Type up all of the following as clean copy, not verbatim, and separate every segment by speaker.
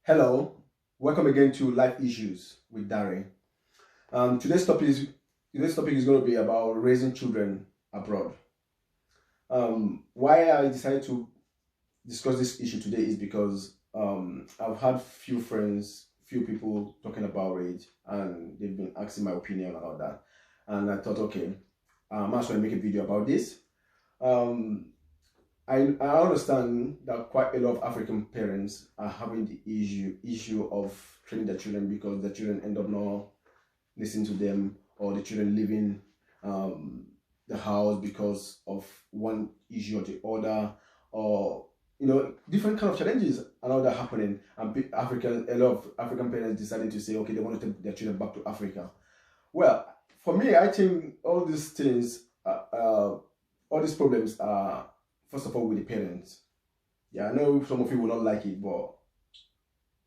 Speaker 1: Hello, welcome again to Life Issues with Darren. Today's topic is going to be about raising children abroad. Why I decided to discuss this issue today is because I've had few friends, few people talking about it, and they've been asking my opinion about that. And I thought, okay, I might as well make a video about this. Um, I understand that quite a lot of African parents are having the issue of training their children because the children end up not listening to them, or the children leaving the house because of one issue or the other, or different kind of challenges and all that happening. And a lot of African parents decided to say, okay, they want to take their children back to Africa. Well, for me, I think all these things, all these problems are first of all with the parents. Yeah, I know some of you will not like it, but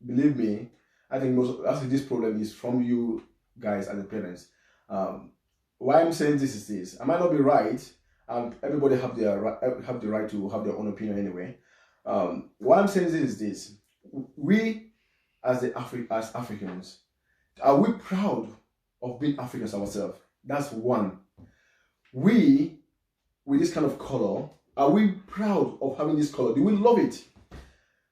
Speaker 1: believe me, I think actually this problem is from you guys as the parents. Why I'm saying this is this. I might not be right. Everybody have the right to have their own opinion anyway. Why I'm saying this is this. We as Africans, are we proud of being Africans ourselves? That's one. We, with this kind of color, are we proud of having this color? Do we love it?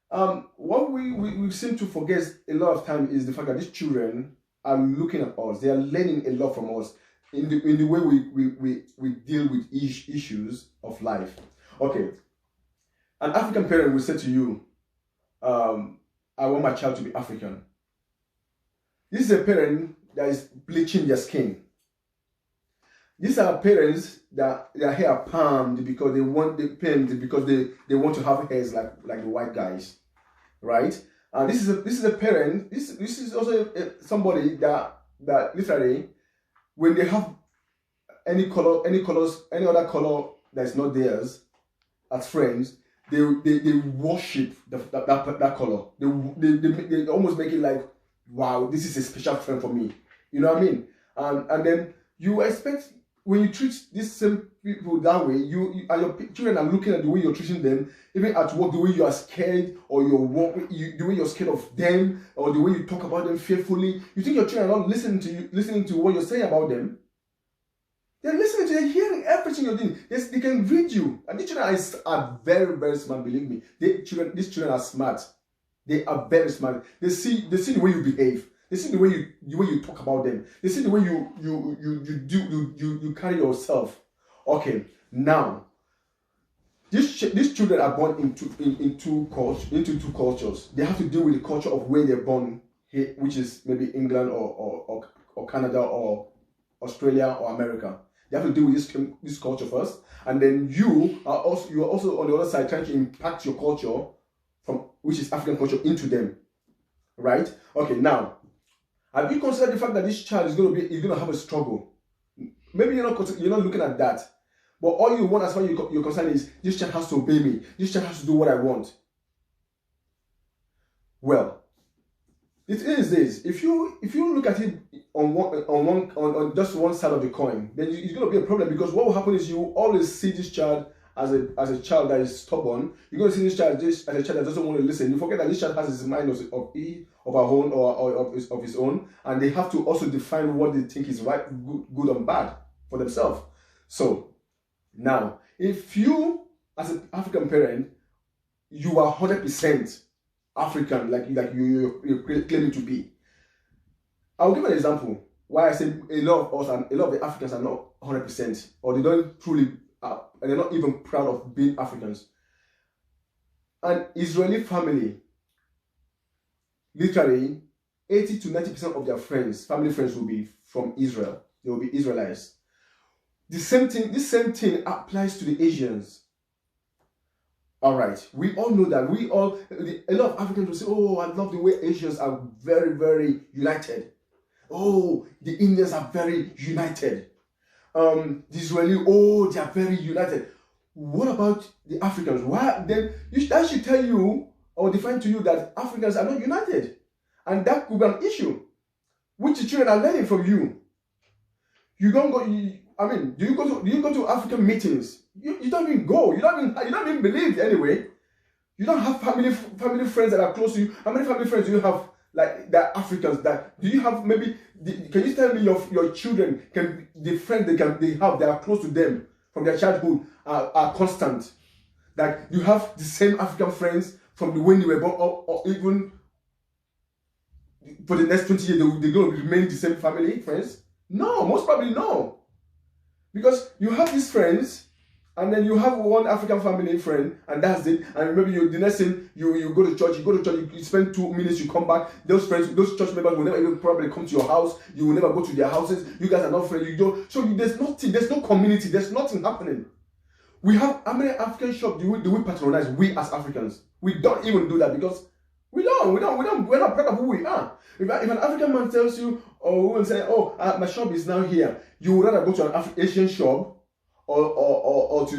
Speaker 1: What we seem to forget a lot of time is the fact that these children are looking at us. They are learning a lot from us in the way we deal with issues of life. Okay, an African parent will say to you, I want my child to be African. This is a parent that is bleaching their skin. These are parents that their hair are palmed because they want they want to have hairs like the white guys, right? And this is a parent. This is also somebody that literally, when they have any other color that's not theirs as friends, they worship that color. They almost make it like, wow, this is a special friend for me. You know what I mean? And then you expect, when you treat these same people that way, you and your children are looking at the way you're treating them, even at work, the way you are scared, or the way you're scared of them, or the way you talk about them fearfully. You think your children are not listening to what you're saying about them? They're listening to you, they're hearing everything you're doing. They can read you. And these children are very, very smart, believe me. These children are smart. They are very smart. They see the way you behave. They see the way you talk about them. They see the way you carry yourself. Okay, now these children are born into two cultures. They have to deal with the culture of where they're born, which is maybe England or Canada or Australia or America. They have to deal with this culture first, and then you are also on the other side trying to impact your culture, which is African culture, into them, right? Okay, now, have you considered the fact that this child is going to have a struggle? Maybe you're not looking at that, but all you want as far as you're concerned is, this child has to obey me. This child has to do what I want. Well, it is this. If you look at it on just one side of the coin, then it's going to be a problem, because what will happen is you always see this child as a child that is stubborn. You're going to see this child as a child that doesn't want to listen. You forget that this child has his mind of our own, or of his own, and they have to also define what they think is right, good and bad for themselves. So now, if you, as an African parent, you are 100% African, like you're claiming to be, I'll give an example why I say a lot of us and a lot of the Africans are not 100%, or they don't truly, and they're not even proud of being Africans. An Israeli family, literally 80 to 90% of their family friends will be from Israel. They will be Israelites. This same thing applies to the Asians. All right, we all know that. A lot of Africans will say, oh, I love the way Asians are very, very united. Oh, the Indians are very united. The Israeli, oh, they are very united. What about the Africans? Why then? That should tell you or define to you that Africans are not united, and that could be an issue, which the children are learning from you. You don't go. Do you go to African meetings? You don't even go. You don't even believe anyway. You don't have family friends that are close to you. How many family friends do you have like that are Africans? That do you have maybe? Can you tell me your children can the friends they have that are close to them from their childhood are constant? Like you have the same African friends from the when you were born, or even for the next 20 years they're going to remain the same family friends? No, most probably no, because you have these friends. And then you have one African family friend, and that's it. And maybe the next thing you go to church, you spend 2 minutes, you come back. Those friends, those church members will never even probably come to your house. You will never go to their houses. You guys are not friends. You don't. So there's nothing. There's no community. There's nothing happening. We have how many African shops do we patronize? We as Africans, we don't even do that because we're not proud of who we are. If an African man tells you or woman say, "Oh, my shop is now here," you would rather go to an Asian shop or to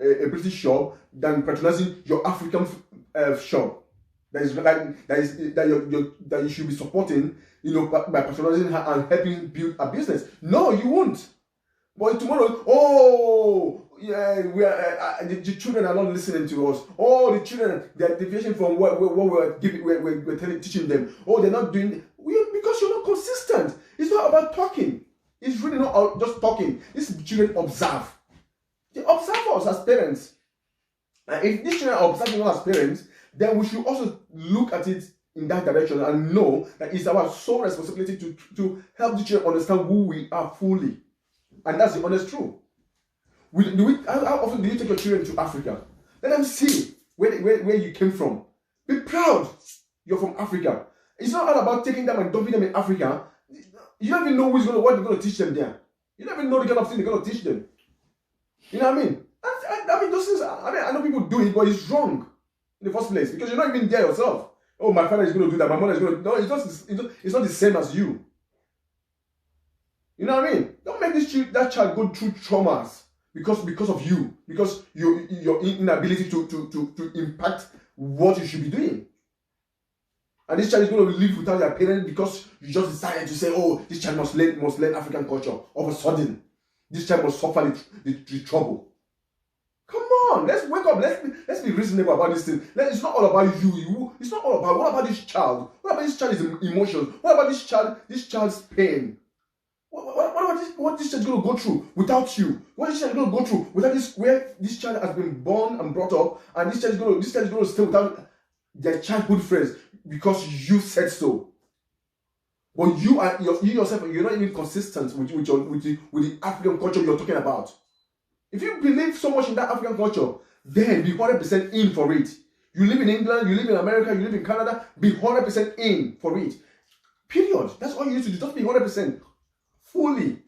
Speaker 1: a British shop than patronizing your African shop that you should be supporting, by patronizing her and helping build a business. No, you won't. But tomorrow, oh yeah, we are the children are not listening to us. Oh, the children, they are deviation from what we're teaching them. Oh, they're not doing because you're not consistent. It's not about talking. It's really not just talking. These children observe. They observe us as parents. And if these children are observing us as parents, then we should also look at it in that direction and know that it's our sole responsibility to help the children understand who we are fully. And that's the honest truth. How often do you take your children to Africa? Let them see where you came from. Be proud you're from Africa. It's not all about taking them and dumping them in Africa. You don't even know what they're going to teach them there. You don't even know the kind of thing they're going to teach them. You know what I mean? I mean, those things. I know people do it, but it's wrong in the first place because you're not even there yourself. Oh, my father is going to do that. My mother is going to. No, it's not the same as you. You know what I mean? Don't make that child go through traumas because of you, because your inability to impact what you should be doing. And this child is going to live without their parents because you just decided to say, oh, this child must learn African culture. All of a sudden, this child must suffer the trouble. Come on, let's wake up. Let's be reasonable about this thing. It's not all about you. It's not all about what about this child? What about this child's emotions? What about this child's pain? What about this child is going to go through without you? What is this child going to go through without where this child has been born and brought up, and this child is going to stay without their childhood friends because you said so. But you yourself, you're not even consistent with the African culture you're talking about. If you believe so much in that African culture, then be 100% in for it. You live in England, you live in America, you live in Canada, be 100% in for it. Period. That's all you need to do. Just be 100% fully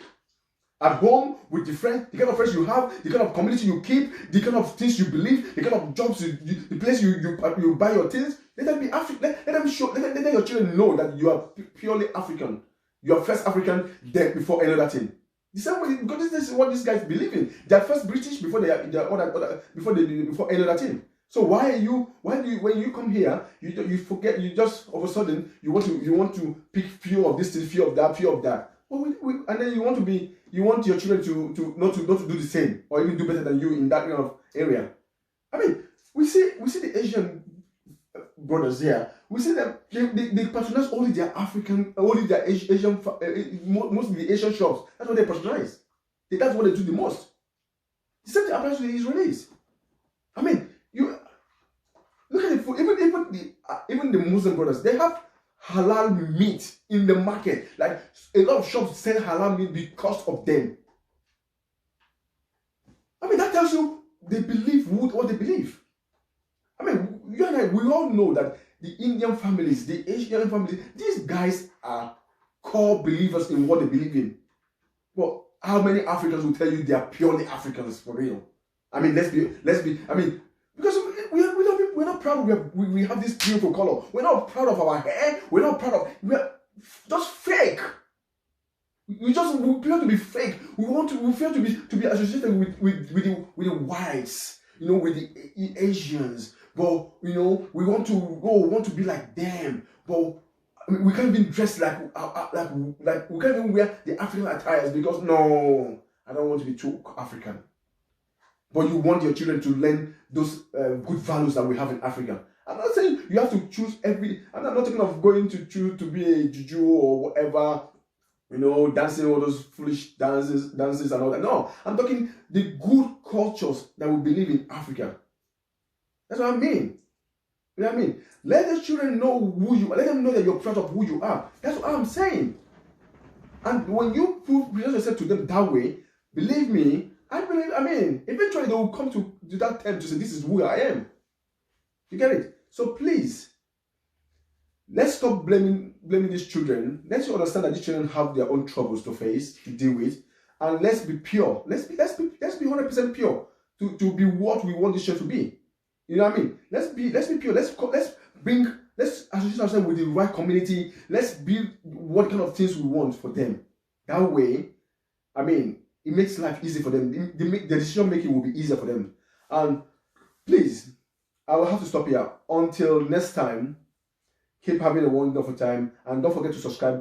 Speaker 1: at home with the kind of friends you have, the kind of community you keep, the kind of things you believe, the kind of jobs the place you buy your things. Let them be African. Let your children know that you are purely African. You are first African then before any other thing. The same way, because this is what these guys believe in. They are first British before before any other thing. So when you come here, you forget, you just all of a sudden you want to pick few of this thing, few of that. Well, and then you want your children to not to do the same or even do better than you in that kind of area. I mean, we see the Asian brothers here. We see them they patronize only their Asian, mostly the Asian shops. That's what they patronize. That's what they do the most. The same thing applies to the Israelis. I mean, you look at the food. Even the Muslim brothers, they have halal meat in the market. Like a lot of shops sell halal meat because of them. I mean, that tells you they believe what they believe. I mean, you and I, we all know that the Indian families, the Asian families, these guys are core believers in what they believe in. But how many Africans will tell you they are purely Africans for real? I mean, let's be. I mean, because we're not proud. We have this beautiful color. We're not proud of our hair. We're not proud of. We're just fake. We prefer to be fake. We prefer to be associated with the whites. With the Asians. But we want to be like them. But I mean, we can't even dress like we can't even wear the African attires because no, I don't want to be too African. but you want your children to learn those good values that we have in Africa. I'm not saying you have to choose I'm not talking of going to choose to be a juju or whatever, dancing all those foolish dances and all that. No, I'm talking the good cultures that we believe in Africa. That's what I mean. You know what I mean? Let the children know who you are. Let them know that you're proud of who you are. That's what I'm saying. And when you present yourself to them that way, believe me, eventually they will come to that time to say, this is who I am. You get it? So please, let's stop blaming these children. Let's understand that these children have their own troubles to face, to deal with, and let's be pure. Let's be 100% pure to be what we want this children to be. You know what I mean? Let's be pure. Let's associate ourselves with the right community. Let's build what kind of things we want for them. That way, it makes life easy for them. The decision making will be easier for them. And please, I will have to stop here. Until next time, keep having a wonderful time. And don't forget to subscribe